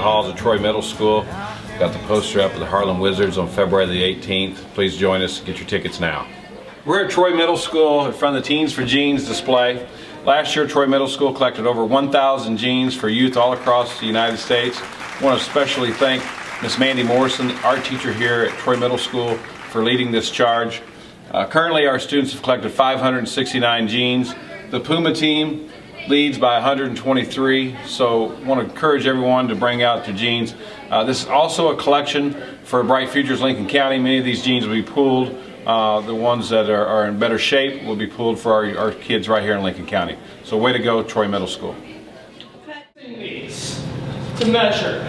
halls of Troy Middle School. Got the poster up of the Harlem Wizards on February the 18th. Please join us. Get your tickets now. We're at Troy Middle School in front of the Teens for Jeans display. Last year, Troy Middle School collected over 1,000 jeans for youth all across the United States. I want to especially thank Miss Mandy Morrison, art teacher here at Troy Middle School, for leading this charge. Currently, our students have collected 569 jeans. The Puma team leads by 123, so I want to encourage everyone to bring out their jeans. This is also a collection for Bright Futures Lincoln County. Many of these jeans will be pooled. The ones that are in better shape will be pooled for our kids right here in Lincoln County. So way to go, Troy Middle School. These to measure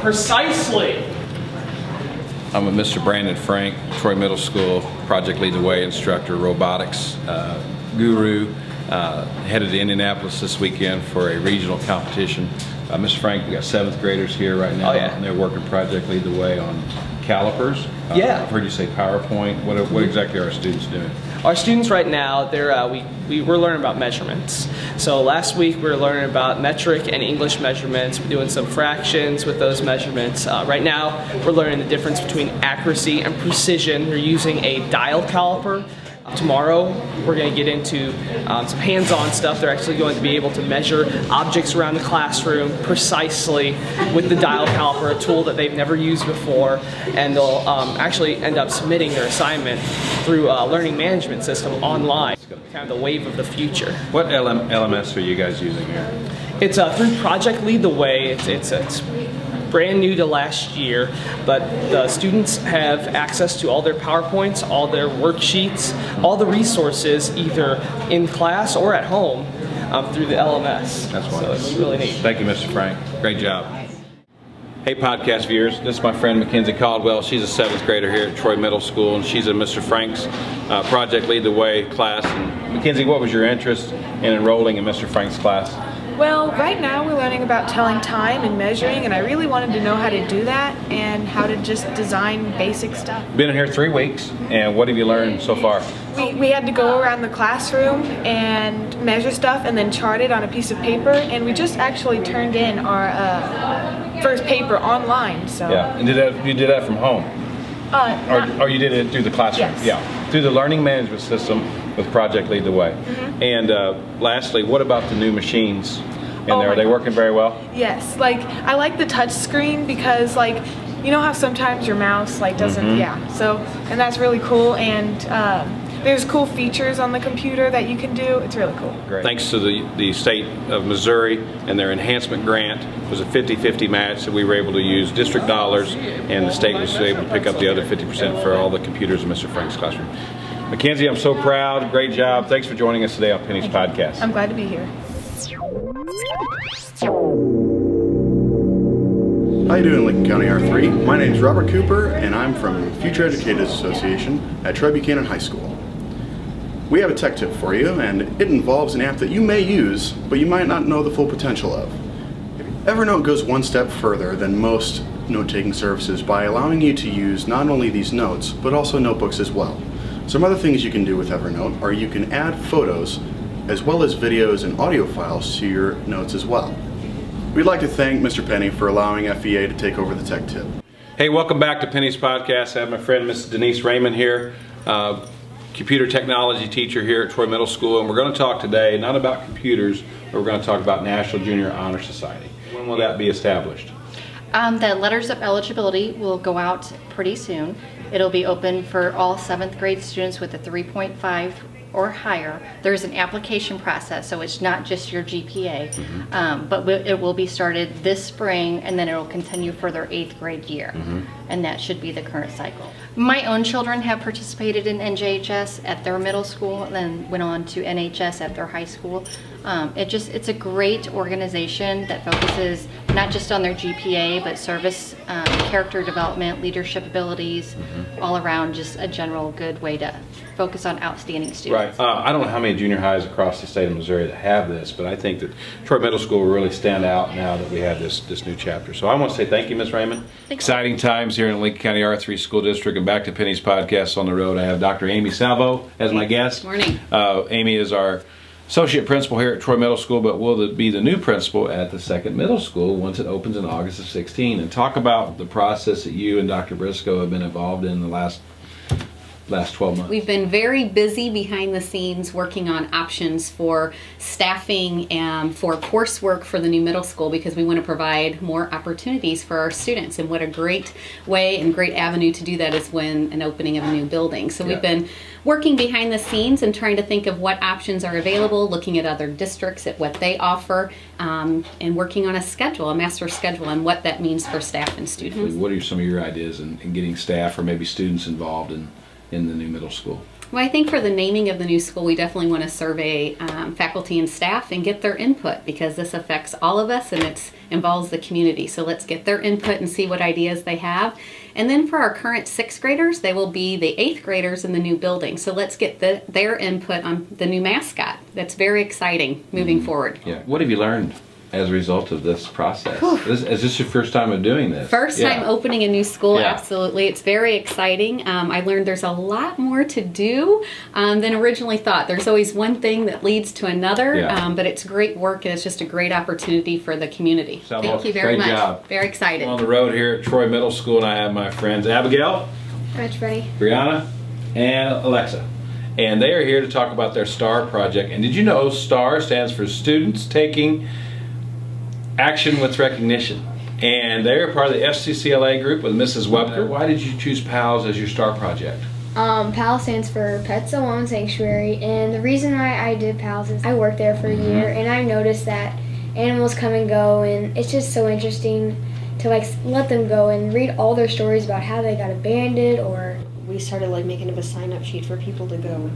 precisely. I'm with Mr. Brandon Frank, Troy Middle School, Project Lead the Way instructor, robotics guru. Headed to Indianapolis this weekend for a regional competition. Mr. Frank, we got 7th graders here right now, and they're working Project Lead the Way on calipers. I've heard you say PowerPoint. What exactly are our students doing? Our students right now, we're learning about measurements. So last week we were learning about metric and English measurements. We're doing some fractions with those measurements. Right now we're learning the difference between accuracy and precision. We're using a dial caliper. Tomorrow we're going to get into some hands-on stuff. They're actually going to be able to measure objects around the classroom precisely with the dial caliper, a tool that they've never used before, and they'll actually end up submitting their assignment through a learning management system online. It's kind of the wave of the future. What LMS are you guys using here? It's through Project Lead the Way. It's brand new to last year, but the students have access to all their PowerPoints, all their worksheets, all the resources either in class or at home through the LMS. That's wonderful. So it's really neat. Thank you, Mr. Frank. Great job. Hey podcast viewers, this is my friend Mackenzie Caldwell. She's a 7th grader here at Troy Middle School, and she's in Mr. Frank's Project Lead the Way class. And Mackenzie, what was your interest in enrolling in Mr. Frank's class? Well, right now we're learning about telling time and measuring, and I really wanted to know how to do that and how to just design basic stuff. Been in here 3 weeks, and what have you learned so far? We had to go around the classroom and measure stuff and then chart it on a piece of paper, and we just actually turned in our first paper online. So yeah, and you did that from home? Or you did it through the classroom? Yes. Yeah, through the learning management system with Project Lead the Way. And lastly, what about the new machines in there? Are they working very well? Yes, I like the touch screen because you know how sometimes your mouse doesn't, and that's really cool, and there's cool features on the computer that you can do. It's really cool. Great. Thanks to the state of Missouri and their enhancement grant, it was a 50-50 match, so we were able to use district dollars, and the state was able to pick up the other 50% for all the computers in Mr. Frank's classroom. Mackenzie, I'm so proud. Great job. Thanks for joining us today on Penny's Podcast. I'm glad to be here. How you doing, Lincoln County R3? My name is Robert Cooper, and I'm from Future Educators Association at Troy Buchanan High School. We have a tech tip for you, and it involves an app that you may use, but you might not know the full potential of. Evernote goes one step further than most note-taking services by allowing you to use not only these notes, but also notebooks as well. Some other things you can do with Evernote are you can add photos as well as videos and audio files to your notes as well. We'd like to thank Mr. Penny for allowing FEA to take over the tech tip. Hey, welcome back to Penny's Podcast. I have my friend Mrs. Denise Raymond here, computer technology teacher here at Troy Middle School, and we're going to talk today not about computers, but we're going to talk about National Junior Honor Society. When will that be established? The letters of eligibility will go out pretty soon. It'll be open for all 7th grade students with a 3.5 or higher. There's an application process, so it's not just your GPA, but it will be started this spring, and then it will continue for their 8th grade year, and that should be the current cycle. My own children have participated in NJHS at their middle school, and then went on to NHS at their high school. It's a great organization that focuses not just on their GPA, but service, character development, leadership abilities, all around just a general good way to focus on outstanding students. Right. I don't know how many junior highs across the state of Missouri that have this, but I think that Troy Middle School will really stand out now that we have this new chapter. So I want to say thank you, Ms. Raymond. Exciting times here in Lincoln County R3 School District, and back to Penny's Podcast on the road. I have Dr. Amy Salvo as my guest. Morning. Amy is our associate principal here at Troy Middle School, but will be the new principal at the second middle school once it opens in August of 16. And talk about the process that you and Dr. Briscoe have been involved in the last 12 months. We've been very busy behind the scenes working on options for staffing and for coursework for the new middle school, because we want to provide more opportunities for our students. And what a great way and great avenue to do that is when an opening of a new building. So we've been working behind the scenes and trying to think of what options are available, looking at other districts, at what they offer, and working on a schedule, a master schedule, and what that means for staff and students. What are some of your ideas in getting staff or maybe students involved in the new middle school? Well, I think for the naming of the new school, we definitely want to survey faculty and staff and get their input, because this affects all of us and it involves the community. So let's get their input and see what ideas they have. And then for our current 6th graders, they will be the 8th graders in the new building. So let's get their input on the new mascot. That's very exciting moving forward. Yeah. What have you learned as a result of this process? Is this your first time of doing this? First time opening a new school, Yeah. absolutely. It's very exciting. I learned there's a lot more to do than originally thought. There's always one thing that leads to another, but it's great work and it's just a great opportunity for the community. Thank you very Great much. job. Very excited. On the road here at Troy Middle School, and I have my friends Abigail, That's ready. Brianna, and Alexa. And they are here to talk about their STAR project. And did you know STAR stands for Students Taking Action with Recognition? And they are part of the FCCLA group with Mrs. Webker. Why did you choose PALS as your STAR project? PAL stands for Pets Alone Sanctuary, and the reason why I did PALS is I worked there for a year, and I noticed that animals come and go, and it's just so interesting to let them go and read all their stories about how they got abandoned. Or we started making up a sign-up sheet for people to go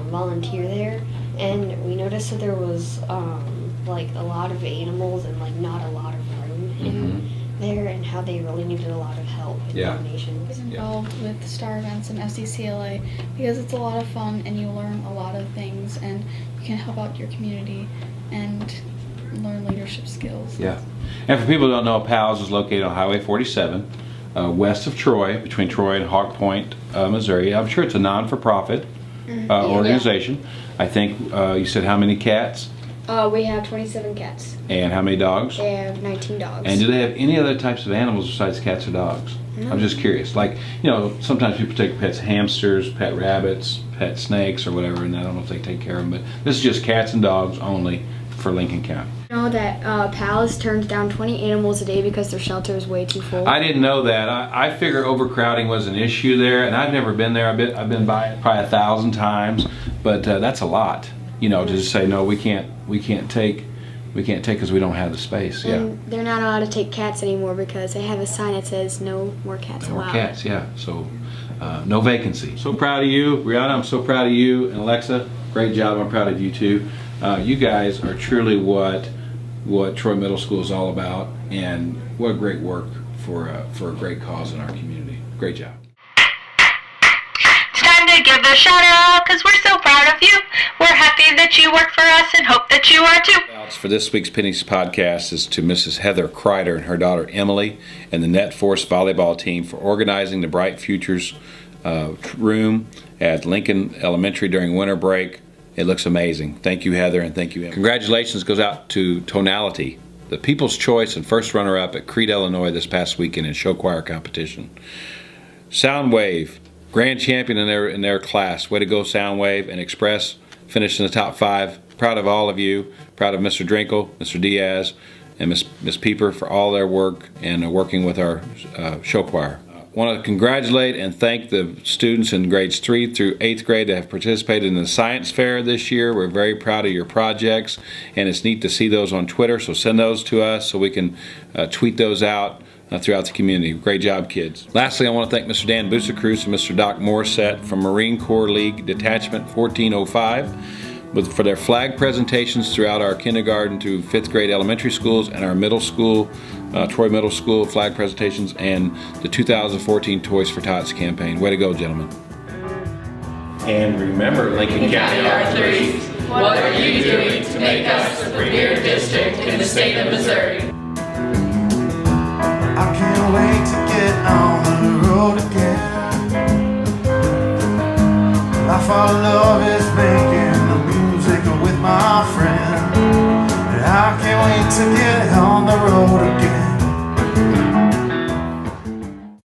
volunteer there, and we noticed that there was a lot of animals and not a lot of room in there, and how they really needed a lot of help and donations. I was involved with STAR events and FCCLA because it's a lot of fun and you learn a lot of things and you can help out your community and learn leadership skills. Yeah. And for people who don't know, PALS is located on Highway 47, west of Troy, between Troy and Hawk Point, Missouri. I'm sure it's a non-for-profit organization. I think you said how many cats? we have 27 cats. And how many dogs? They have 19 dogs. And do they have any other types of animals besides cats or dogs? I'm just curious. Sometimes people take pets, hamsters, pet rabbits, pet snakes, or whatever, and I don't know if they take care of them, but this is just cats and dogs only for Lincoln County. You know that PALS turns down 20 animals a day because their shelter is way too full. I didn't know that. I figure overcrowding was an issue there, and I've never been there. I've been by it probably 1,000 times, but that's a lot. To just say no, we can't take because we don't have the space. And they're not allowed to take cats anymore because they have a sign that says no more cats No allowed. more cats, yeah. So no vacancy. So proud of you, Brianna. I'm so proud of you, and Alexa. Great job. I'm proud of you too. You guys are truly what Troy Middle School is all about, and what great work for a great cause in our community. Great job. It's time to give a shout out because we're so proud of you. We're happy that you work for us and hope that you are too. For this week's Penny's podcast is to Mrs. Heather Kreider and her daughter Emily and the Net Force volleyball team for organizing the Bright Futures room at Lincoln Elementary during winter break. It looks amazing. Thank you, Heather, and thank you, Emily. Congratulations goes out to Tonality, the People's Choice and first runner-up at Crete, Illinois this past weekend in show choir competition. Soundwave, grand champion in their class. Way to go, Soundwave, and Express finished in the top 5. Proud of all of you. Proud of Mr. Drinkle, Mr. Diaz, and Miss Pieper for all their work and working with our show choir. I want to congratulate and thank the students in grades 3 through 8th grade that have participated in the science fair this year. We're very proud of your projects, and it's neat to see those on Twitter, so send those to us so we can tweet those out throughout the community. Great job, kids. Lastly, I want to thank Mr. Dan Busacruz and Mr. Doc Morissette from Marine Corps League Detachment 1405 for their flag presentations throughout our kindergarten through 5th grade elementary schools and our middle school, Troy Middle School flag presentations, and the 2014 Toys for Tots campaign. Way to go, gentlemen. And remember, Lincoln County R3s, what are you doing to make us the premier district in the state of Missouri? I can't wait to get on the road again. My fall love is making the music with my to get home.